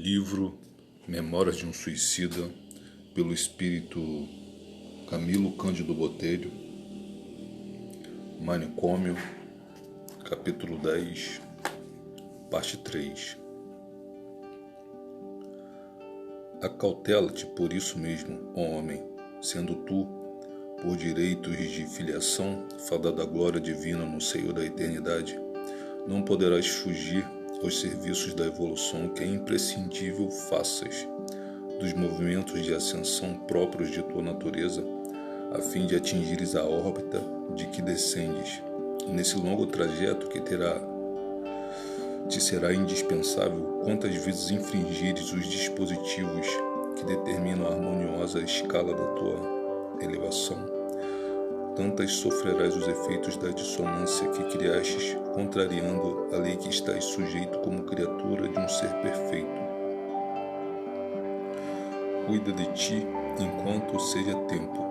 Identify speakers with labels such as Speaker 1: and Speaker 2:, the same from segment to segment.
Speaker 1: Livro Memórias de um Suicida, pelo espírito Camilo Cândido Botelho. Manicômio, capítulo 10, parte 3. Acautela-te por isso mesmo, ó homem, sendo tu, por direitos de filiação, fadado à glória divina no seio da eternidade, não poderás fugir aos serviços da evolução que é imprescindível faças, dos movimentos de ascensão próprios de tua natureza, a fim de atingires a órbita de que descendes. Nesse longo trajeto que te será indispensável quantas vezes infringires os dispositivos que determinam a harmoniosa escala da tua elevação, tantas sofrerás os efeitos da dissonância que criastes, contrariando a lei que estás sujeito como criatura de um ser perfeito. Cuida de ti enquanto seja tempo,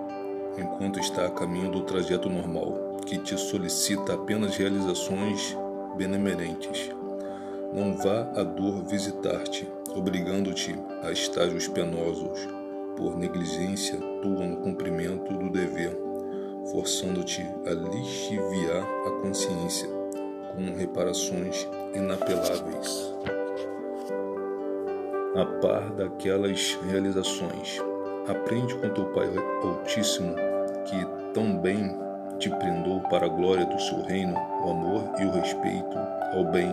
Speaker 1: enquanto está a caminho do trajeto normal, que te solicita apenas realizações benemerentes. Não vá a dor visitar-te, obrigando-te a estágios penosos, por negligência tua no cumprimento do dever, forçando-te a lixiviar a consciência com reparações inapeláveis. A par daquelas realizações, aprende com teu Pai Altíssimo, que tão bem te prendou para a glória do seu reino, o amor e o respeito ao bem,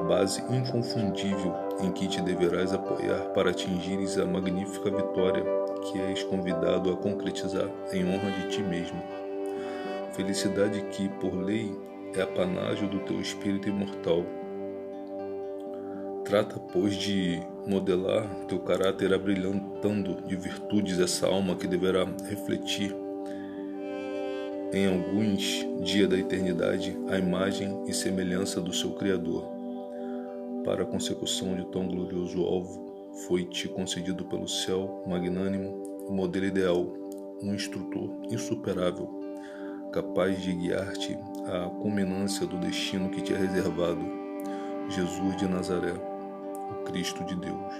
Speaker 1: base inconfundível em que te deverás apoiar para atingires a magnífica vitória que és convidado a concretizar em honra de ti mesmo. Felicidade que, por lei, é apanágio do teu espírito imortal. Trata, pois, de modelar teu caráter abrilhantando de virtudes essa alma que deverá refletir em alguns dias da eternidade a imagem e semelhança do seu Criador. Para a consecução de tão glorioso alvo, foi-te concedido pelo céu magnânimo o modelo ideal, um instrutor insuperável, capaz de guiar-te à culminância do destino que te é reservado, Jesus de Nazaré, o Cristo de Deus.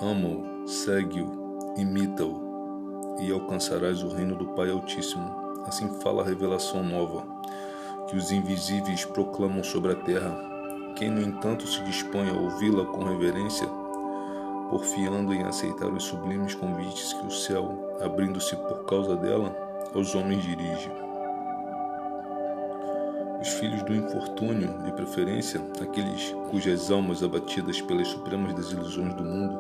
Speaker 1: Ama-o, segue-o, imita-o, e alcançarás o reino do Pai Altíssimo. Assim fala a revelação nova, que os invisíveis proclamam sobre a terra. Quem, no entanto, se dispõe a ouvi-la com reverência, porfiando em aceitar os sublimes convites que o céu, abrindo-se por causa dela, aos homens dirige. Os filhos do infortúnio, de preferência, aqueles cujas almas abatidas pelas supremas desilusões do mundo,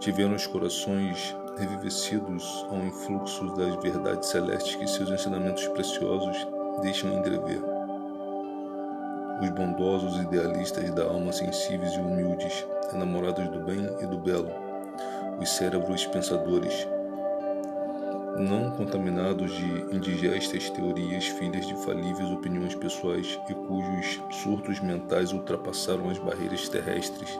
Speaker 1: tiveram os corações revivecidos ao influxo das verdades celestes que seus ensinamentos preciosos deixam entrever. Os bondosos idealistas da alma, sensíveis e humildes, enamorados do bem e do belo, os cérebros pensadores, não contaminados de indigestas teorias, filhas de falíveis opiniões pessoais e cujos surtos mentais ultrapassaram as barreiras terrestres,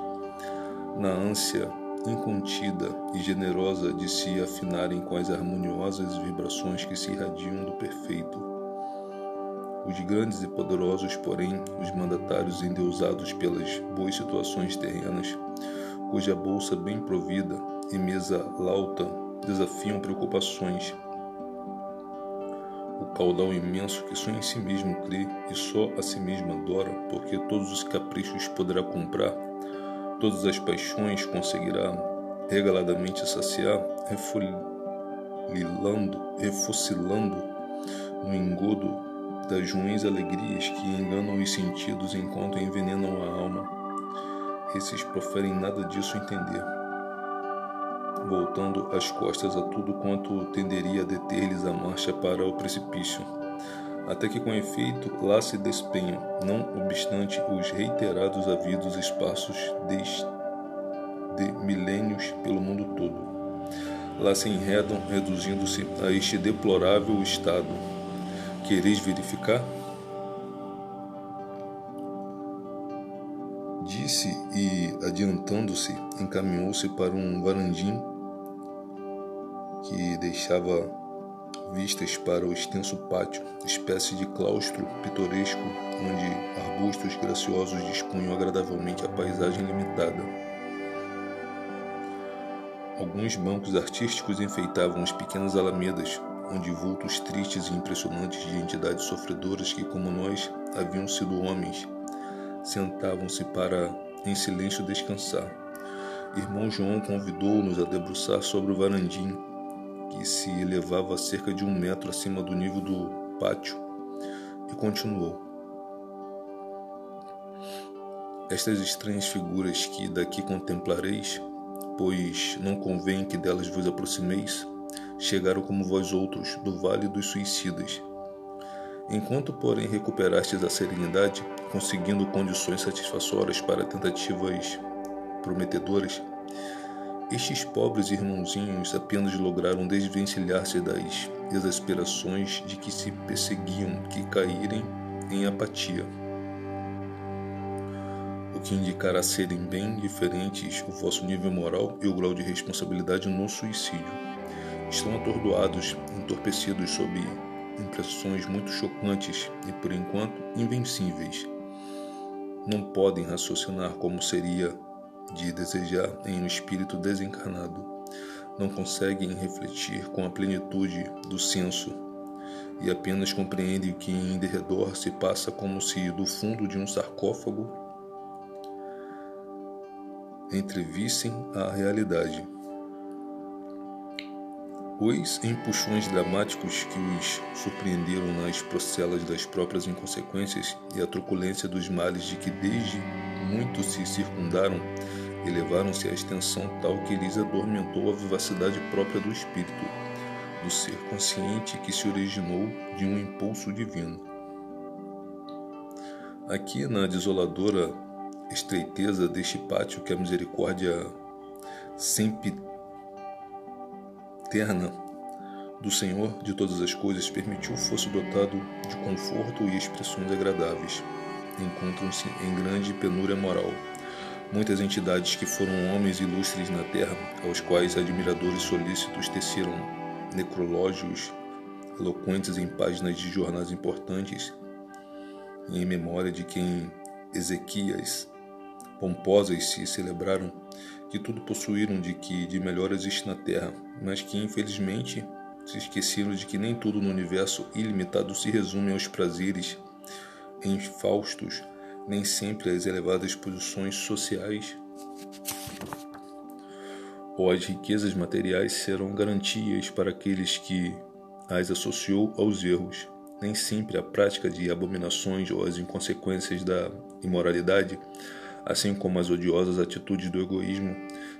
Speaker 1: na ânsia incontida e generosa de se afinarem com as harmoniosas vibrações que se irradiam do perfeito. Os grandes e poderosos, porém, os mandatários endeusados pelas boas situações terrenas, cuja bolsa bem provida e mesa lauta desafiam preocupações, o caudal imenso que só em si mesmo crê e só a si mesmo adora, porque todos os caprichos poderá comprar, todas as paixões conseguirá regaladamente saciar, refocilando no engodo das ruins alegrias que enganam os sentidos enquanto envenenam a alma. Esses proferem nada disso entender, voltando as costas a tudo quanto tenderia a deter-lhes a marcha para o precipício, até que com efeito lá se despenham, não obstante os reiterados avisos esparsos de milênios pelo mundo todo. Lá se enredam, reduzindo-se a este deplorável estado. Quereis verificar? Disse e, adiantando-se, encaminhou-se para um varandim que deixava vistas para o extenso pátio, espécie de claustro pitoresco, onde arbustos graciosos dispunham agradavelmente a paisagem limitada. Alguns bancos artísticos enfeitavam as pequenas alamedas, onde vultos tristes e impressionantes de entidades sofredoras que, como nós, haviam sido homens, sentavam-se para, em silêncio, descansar. Irmão João convidou-nos a debruçar sobre o varandim, que se elevava a cerca de 1 metro acima do nível do pátio, e continuou: estas estranhas figuras que daqui contemplareis, pois não convém que delas vos aproximeis, chegaram como vós outros do Vale dos Suicidas. Enquanto, porém, recuperastes a serenidade, conseguindo condições satisfatórias para tentativas prometedoras, estes pobres irmãozinhos apenas lograram desvencilhar-se das exasperações de que se perseguiam, que caírem em apatia, o que indicará serem bem diferentes o vosso nível moral e o grau de responsabilidade no suicídio. Estão atordoados, entorpecidos sob impressões muito chocantes e, por enquanto, invencíveis. Não podem raciocinar como seria de desejar em um espírito desencarnado. Não conseguem refletir com a plenitude do senso e apenas compreendem que em derredor se passa como se do fundo de um sarcófago entrevissem a realidade. Os empuxões dramáticos que os surpreenderam nas procelas das próprias inconsequências e a truculência dos males de que desde muito se circundaram elevaram-se à extensão tal que lhes adormentou a vivacidade própria do espírito, do ser consciente que se originou de um impulso divino. Aqui, na desoladora estreiteza deste pátio que a misericórdia sempiterna do Senhor de todas as coisas permitiu fosse dotado de conforto e expressões agradáveis, encontram-se em grande penúria moral muitas entidades que foram homens ilustres na terra, aos quais admiradores solícitos teceram necrológios eloquentes em páginas de jornais importantes, e em memória de quem Ezequias pomposas se celebraram, que tudo possuíram de que de melhor existe na terra, mas que infelizmente se esqueceram de que nem tudo no universo ilimitado se resume aos prazeres infaustos, nem sempre às elevadas posições sociais ou às riquezas materiais serão garantias para aqueles que as associou aos erros. Nem sempre a prática de abominações ou as inconsequências da imoralidade, assim como as odiosas atitudes do egoísmo,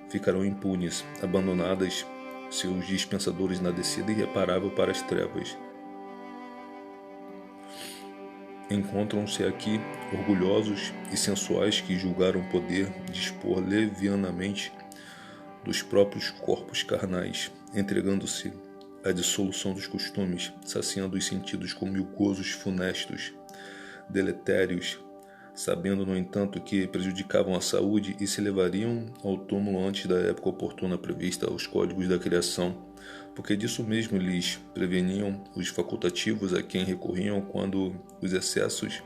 Speaker 1: ficarão impunes, abandonadas seus dispensadores na descida irreparável para as trevas. Encontram-se aqui orgulhosos e sensuais que julgaram poder dispor levianamente dos próprios corpos carnais, entregando-se à dissolução dos costumes, saciando os sentidos com mil gozos funestos, deletérios, sabendo, no entanto, que prejudicavam a saúde e se levariam ao túmulo antes da época oportuna prevista aos códigos da criação, porque disso mesmo lhes preveniam os facultativos a quem recorriam quando os excessos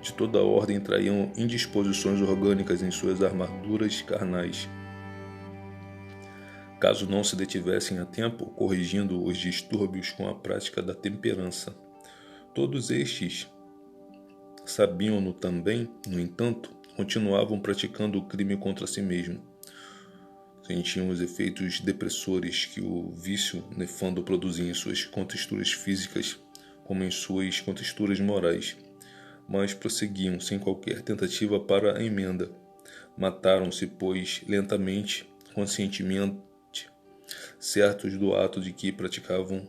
Speaker 1: de toda a ordem traíam indisposições orgânicas em suas armaduras carnais. Caso não se detivessem a tempo, corrigindo os distúrbios com a prática da temperança. Todos estes sabiam-no também, no entanto, continuavam praticando o crime contra si mesmo. Sentiam os efeitos depressores que o vício nefando produzia em suas contexturas físicas como em suas contexturas morais, mas prosseguiam sem qualquer tentativa para a emenda. Mataram-se, pois, lentamente, conscientemente, certos do ato de que praticavam,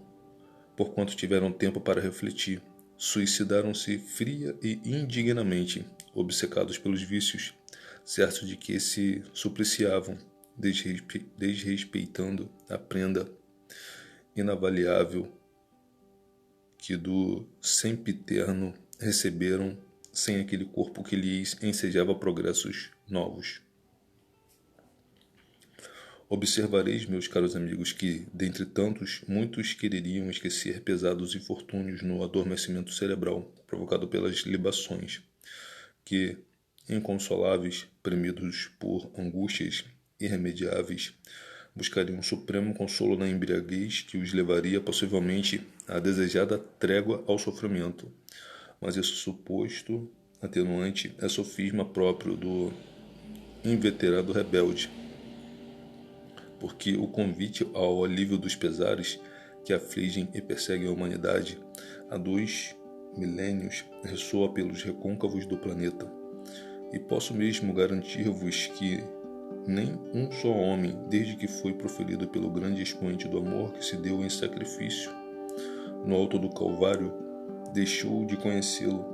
Speaker 1: porquanto tiveram tempo para refletir. Suicidaram-se fria e indignamente, obcecados pelos vícios, certos de que se supliciavam, desrespeitando a prenda inavaliável que do sempiterno receberam sem aquele corpo que lhes ensejava progressos novos. Observareis, meus caros amigos, que, dentre tantos, muitos quereriam esquecer pesados infortúnios no adormecimento cerebral provocado pelas libações, que, inconsoláveis, premidos por angústias irremediáveis, buscariam um supremo consolo na embriaguez que os levaria possivelmente à desejada trégua ao sofrimento. Mas esse suposto atenuante é sofisma próprio do inveterado rebelde, porque o convite ao alívio dos pesares que afligem e perseguem a humanidade há 2 milênios ressoa pelos recôncavos do planeta. E posso mesmo garantir-vos que nem um só homem, desde que foi proferido pelo grande expoente do amor que se deu em sacrifício no alto do Calvário, deixou de conhecê-lo,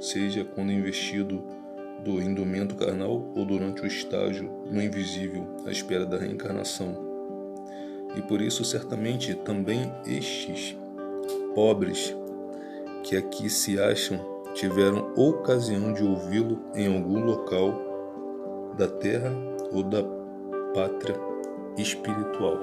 Speaker 1: seja quando investido do indumento carnal ou durante o estágio no invisível, à espera da reencarnação. E por isso, certamente, também estes pobres que aqui se acham tiveram ocasião de ouvi-lo em algum local da terra ou da pátria espiritual.